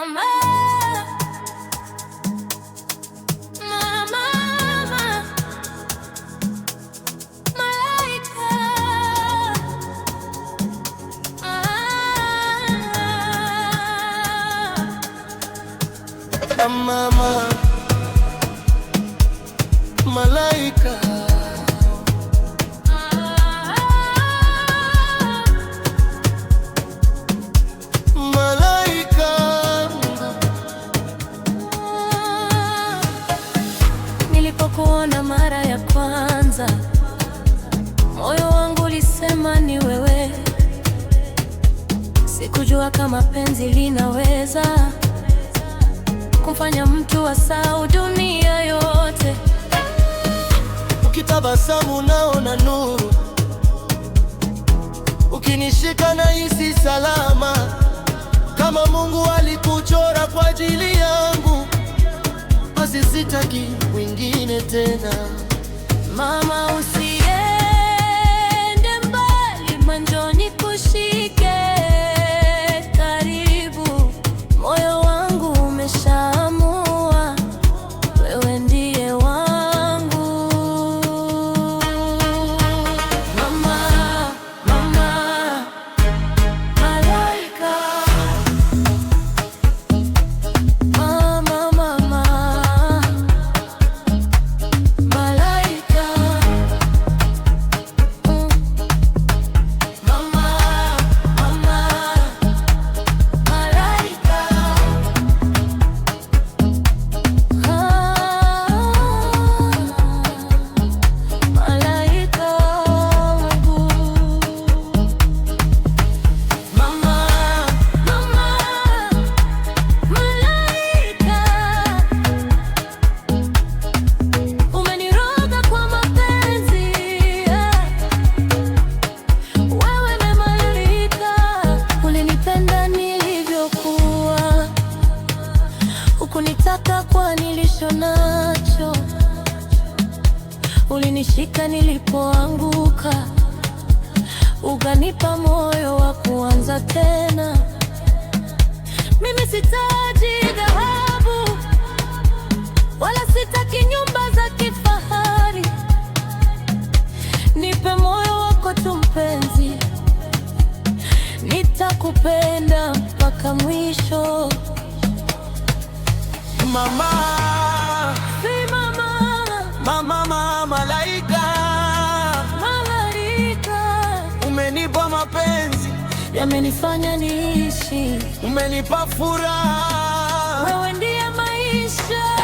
Mama, mama, malaika. Mama, malaika. Nilipokuona mara ya kwanza, moyo wangu ulisema ni wewe. Sikujua kama penzi linaweza kumfanya mtu asahau dunia yote. Ukitabasamu naona nuru, ukinishika nahisi salama. Kama Mungu alikuchora kwa ajili yangu, basi sitaki wengine tena. Mama, usiende mbali, manjo nikushike karibu. Moyo wangu umeshaamua, wewe ndiye wangu. Mama, mama, malaika. Mama, mama, malaika. Mama, mama, malaika. Malaika wangu. Mama, mama, malaika. Umeniroga kwa mapenzi, wewe ni malaika. Ulinipenda nilivyokuwa, hukunitaka kwa nilicho nacho. Ulinishika nilipoanguka, ukanipa moyo wa kuanza tena. Mimi sitaji dhahabu wala sitaki nyumba za kifahari. Nipe moyo wako tu mpenzi, nitakupenda mpaka mwisho. Mama, Si mama, mama, malaika. malaika. Umenipa mapenzi, Yamenifanya niishi, umenipa furaha. wewe ndiye maisha.